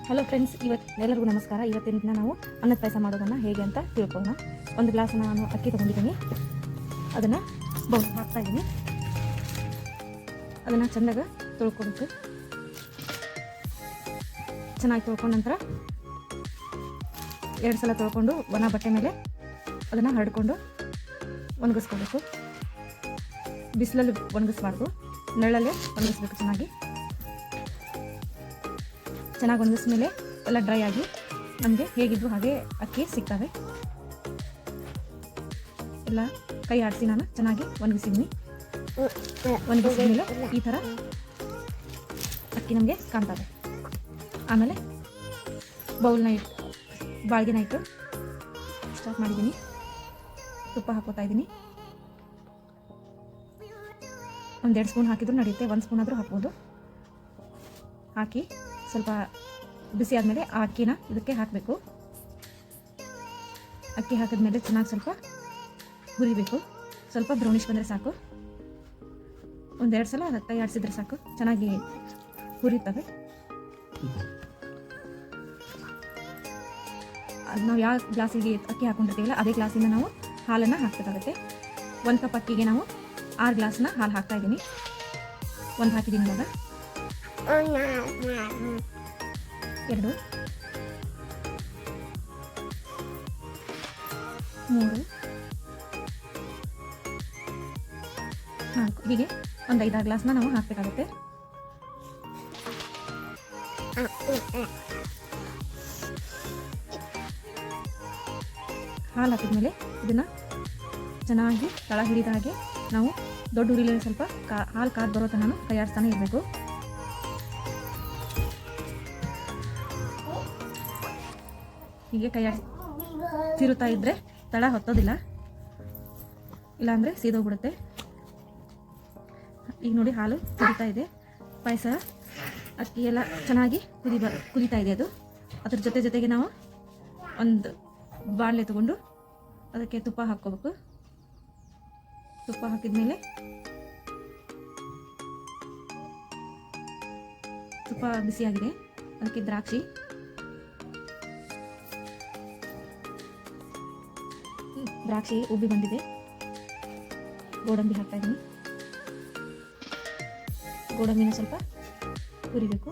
Hello friends, ಎಲ್ಲರಿಗೂ ನಮಸ್ಕಾರ. ಇವತ್ತಿನ ದಿನ ನಾವು ಅನ್ನದ ಪಾಯಸ ಮಾಡೋದನ್ನು ಹೇಗೆ ಅಂತ ತಿಳ್ಕೊಳ್ಳೋಣ. ಒಂದು ಗ್ಲಾಸ್ ನಾನು ಅಕ್ಕಿ ತೊಗೊಂಡಿದ್ದೀನಿ, ಅದನ್ನು ಬೌಲ್ ಹಾಕ್ತಾಯಿದ್ದೀನಿ. ಅದನ್ನು ಚೆಂದಾಗ ತೊಳ್ಕೊಬೇಕು. ಚೆನ್ನಾಗಿ ತೊಳ್ಕೊಂಡ ನಂತರ 2 ಸಲ ತೊಳ್ಕೊಂಡು ಒಣ ಬಟ್ಟೆ ಮೇಲೆ ಅದನ್ನು ಹರಡ್ಕೊಂಡು ಒಣಗಿಸ್ಕೋಬೇಕು. ಬಿಸಿಲಲ್ಲಿ ಒಣಗಿಸ್ಬಾರ್ದು, ನೆರಳಲ್ಲೇ ಒಣಗಿಸ್ಬೇಕು. ಚೆನ್ನಾಗಿ ಒಣಗಿಸ್ಮೇಲೆ ಎಲ್ಲ ಡ್ರೈ ಆಗಿ ನಮಗೆ ಹೇಗಿದ್ದು ಹಾಗೆ ಅಕ್ಕಿ ಸಿಗ್ತವೆ. ಎಲ್ಲ ಕೈ ಆಡಿಸಿ ನಾನು ಚೆನ್ನಾಗಿ ಒಣಗಿಸಿದ್ದೀನಿ. ಒಣಗಿಸಿದ್ಮೇಲೆ ಈ ಥರ ಅಕ್ಕಿ ನಮಗೆ ಕಾಣ್ತವೆ. ಆಮೇಲೆ ಬೌಲ್ನ ಬಾಳ್ಗೆನ ಇಟ್ಟು ಸ್ಟಾರ್ಟ್ ಮಾಡಿದ್ದೀನಿ. ತುಪ್ಪ ಹಾಕೋತಾ ಇದ್ದೀನಿ. 1-2 ಸ್ಪೂನ್ ಹಾಕಿದ್ರು ನಡೆಯುತ್ತೆ, 1 ಸ್ಪೂನ್ ಆದರೂ ಹಾಕ್ಬೋದು. ಹಾಕಿ ಸ್ವಲ್ಪ ಬಿಸಿ ಆದಮೇಲೆ ಆ ಅಕ್ಕಿನ ಇದಕ್ಕೆ ಹಾಕಬೇಕು. ಅಕ್ಕಿ ಹಾಕಿದ್ಮೇಲೆ ಚೆನ್ನಾಗಿ ಸ್ವಲ್ಪ ಹುರಿಬೇಕು. ಸ್ವಲ್ಪ ಬ್ರೌನಿಷ್ ಬಂದರೆ ಸಾಕು. 1-2 ಸಲ ಕೈ ಆಡಿಸಿದ್ರೆ ಸಾಕು, ಚೆನ್ನಾಗಿ ಹುರಿತವೆ. ನಾವು ಯಾವ ಗ್ಲಾಸಿಗೆ ಅಕ್ಕಿ ಹಾಕೊಂಡಿರ್ತೀವಲ್ಲ ಅದೇ ಗ್ಲಾಸಿಂದ ನಾವು ಹಾಲನ್ನು ಹಾಕಬೇಕಾಗುತ್ತೆ. 1 ಕಪ್ ಅಕ್ಕಿಗೆ ನಾವು 6 ಗ್ಲಾಸ್ನ ಹಾಲು ಹಾಕ್ತಾ ಇದ್ದೀನಿ. 1 ಹಾಕಿದ್ದೀನಿ ಇವಾಗ. 2, 3, 4 ಹೀಗೆ 1-5-6 ಗ್ಲಾಸ್ನ ನಾವು ಹಾಕಬೇಕಾಗುತ್ತೆ. ಹಾಲು ಹಾಕಿದ್ಮೇಲೆ ಇದನ್ನು ಚೆನ್ನಾಗಿ ತಳ ಹಿಡಿದ ಹಾಗೆ ನಾವು ದೊಡ್ಡ ಉರಿಯಲ್ಲಿ ಸ್ವಲ್ಪ ಹಾಲು ಕಾದು ಬರೋ ತನಕ ನಾನು ಕೈ ಆಡಿಸ್ತಾನೆ ಇರಬೇಕು. ಹೀಗೆ ಕೈ ತಿರುತ್ತಾ ಇದ್ದರೆ ತಳ ಹೊತ್ತೋದಿಲ್ಲ, ಇಲ್ಲಾಂದರೆ ಸೀದೋಗ್ಬಿಡುತ್ತೆ. ಈಗ ನೋಡಿ ಹಾಲು ಕುದೀತಾ ಇದೆ. ಪಾಯಸ ಅಕ್ಕಿ ಎಲ್ಲ ಚೆನ್ನಾಗಿ ಕುದೀತಾ ಇದೆ. ಅದ್ರ ಜೊತೆಗೆ ನಾವು ಒಂದು ಬಾಣಲೆ ತಗೊಂಡು ಅದಕ್ಕೆ ತುಪ್ಪ ಹಾಕ್ಕೋಬೇಕು. ತುಪ್ಪ ಹಾಕಿದ್ಮೇಲೆ ತುಪ್ಪ ಬಿಸಿಯಾಗಿದೆ, ಅದಕ್ಕೆ ದ್ರಾಕ್ಷಿ ಉಬ್ಬಿ ಬಂದಿದೆ. ಗೋಡಂಬಿ ಹಾಕ್ತಾ ಇದ್ದೀನಿ. ಗೋಡಂಬಿನ ಸ್ವಲ್ಪ ಹುರಿಬೇಕು.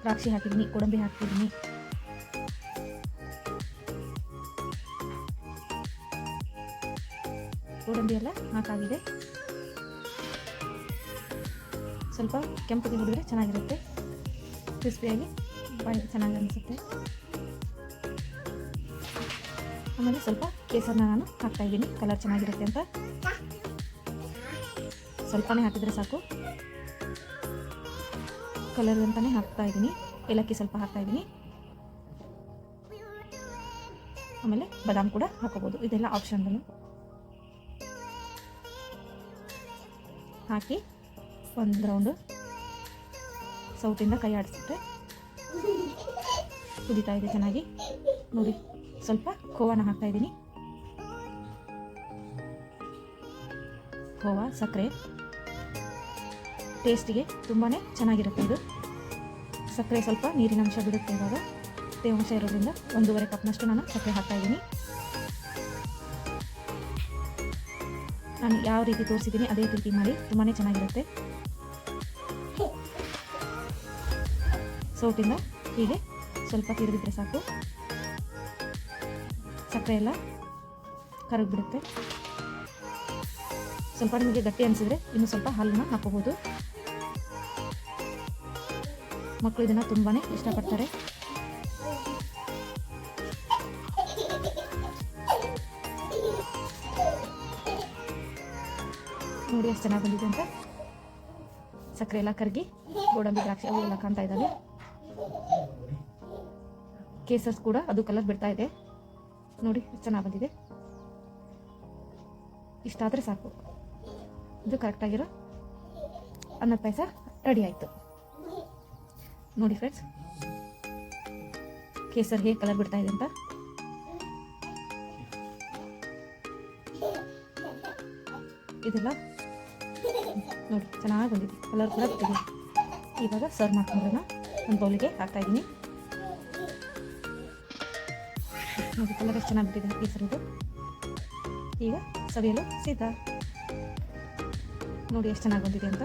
ದ್ರಾಕ್ಷಿ ಹಾಕಿದ್ದೀನಿ, ಗೋಡಂಬಿ ಹಾಕ್ತಿದ್ದೀನಿ. ಗೋಡಂಬಿ ಎಲ್ಲ ಹಾಕಾಗಿದೆ. ಸ್ವಲ್ಪ ಕೆಂಪಗೆ ಹುರಿದ್ರೆ ಚೆನ್ನಾಗಿರುತ್ತೆ, ಕ್ರಿಸ್ಪಿಯಾಗಿ ಬಾಯಿಗೆ ಚೆನ್ನಾಗಿ ಅನಿಸುತ್ತೆ. ಆಮೇಲೆ ಸ್ವಲ್ಪ ಕೇಸರನ್ನ ನಾನು ಹಾಕ್ತಾ ಇದ್ದೀನಿ, ಕಲರ್ ಚೆನ್ನಾಗಿರುತ್ತೆ ಅಂತ. ಸ್ವಲ್ಪನೇ ಹಾಕಿದರೆ ಸಾಕು, ಕಲರ್ ಅಂತಾನೆ ಹಾಕ್ತಾ ಇದ್ದೀನಿ. ಏಲಕ್ಕಿ ಸ್ವಲ್ಪ ಹಾಕ್ತಾ ಇದ್ದೀನಿ. ಆಮೇಲೆ ಬಾದಾಮ್ ಕೂಡ ಹಾಕೋಬೋದು, ಇದೆಲ್ಲ ಆಪ್ಷನಲ್. ಹಾಕಿ 1 ರೌಂಡು ಸೌಟಿಂದ ಕೈ ಆಡಿಸಿಟ್ರೆ ಕುದೀತಾ ಇದೆ ಚೆನ್ನಾಗಿ. ನೋಡಿ, ಸ್ವಲ್ಪ ಖೋವಾನ ಹಾಕ್ತಾ ಇದ್ದೀನಿ. ಖೋವಾ, ಸಕ್ಕರೆ ಟೇಸ್ಟಿಗೆ ತುಂಬಾ ಚೆನ್ನಾಗಿರುತ್ತೆ ಇದು. ಸಕ್ಕರೆ ಸ್ವಲ್ಪ ನೀರಿನ ಅಂಶ ಬಿಡುತ್ತೆ. ಇವಾಗ ತೇವಾಂಶ ಇರೋದ್ರಿಂದ 1.5 ಕಪ್ನಷ್ಟು ನಾನು ಸಕ್ಕರೆ ಹಾಕ್ತಾ ಇದ್ದೀನಿ. ನಾನು ಯಾವ ರೀತಿ ತೋರಿಸಿದ್ದೀನಿ ಅದೇ ರೀತಿ ಮಾಡಿ, ತುಂಬಾ ಚೆನ್ನಾಗಿರುತ್ತೆ. ಸೌಟಿಂದ ಹೀಗೆ ಸ್ವಲ್ಪ ತಿರುಗಿದ್ರೆ ಸಾಕು, ಸಕ್ಕರೆ ಎಲ್ಲ ಕರಗಿಬಿಡುತ್ತೆ. ಸ್ವಲ್ಪ ನಿಮಗೆ ಗಟ್ಟಿ ಅನಿಸಿದ್ರೆ ಇನ್ನೂ ಸ್ವಲ್ಪ ಹಾಲನ್ನು ಹಾಕೋಬೋದು. ಮಕ್ಕಳು ಇದನ್ನು ತುಂಬಾ ಇಷ್ಟಪಡ್ತಾರೆ. ನೋಡಿ ಎಷ್ಟು ಚೆನ್ನಾಗಿ ಬಂದಿದೆ ಅಂತ. ಸಕ್ಕರೆ ಎಲ್ಲ ಕರಗಿ ಗೋಡಂಬಿ, ದ್ರಾಕ್ಷಿ ಅವು ಎಲ್ಲ ಕಾಣ್ತಾ ಇದ್ದಾವೆ. ಕೇಸರ್ಸ್ ಕೂಡ ಅದು ಕಲರ್ ಬಿಡ್ತಾ ಇದೆ. ನೋಡಿ ಎಷ್ಟು ಚೆನ್ನಾಗಿ ಬಂದಿದೆ. ಇಷ್ಟಾದರೆ ಸಾಕು, ಇದು ಕರೆಕ್ಟಾಗಿರೋ ಅನ್ನದ ಪಾಯಸ ರೆಡಿ ಆಯಿತು. ನೋಡಿ ಫ್ರೆಂಡ್ಸ್, ಕೇಸರ್ ಹೇಗೆ ಕಲರ್ ಬಿಡ್ತಾ ಇದೆ ಅಂತ. ಇದೆಲ್ಲ ನೋಡಿ ಚೆನ್ನಾಗಿ ಬಂದಿದೆ, ಕಲರ್ ಕೂಡ ಬಿಟ್ಟಿದೆ. ಇವಾಗ ಸರ್ವ್ ಮಾಡ್ಕೊಂಡ್ರೆ ಒಂದು ಬೌಲಿಗೆ ಹಾಕ್ತಾಯಿದ್ದೀನಿ. ನೋಡಿ ಕಲರ್ ಎಷ್ಟು ಚೆನ್ನಾಗಿ ಬಿಟ್ಟಿದೆ ಕೇಸರಿದು. ಈಗ ಸವಿಯಲು ಸಿದ್ಧ. ನೋಡಿ ಎಷ್ಟು ಚೆನ್ನಾಗಿ ಬಂದಿದೆ ಅಂತ.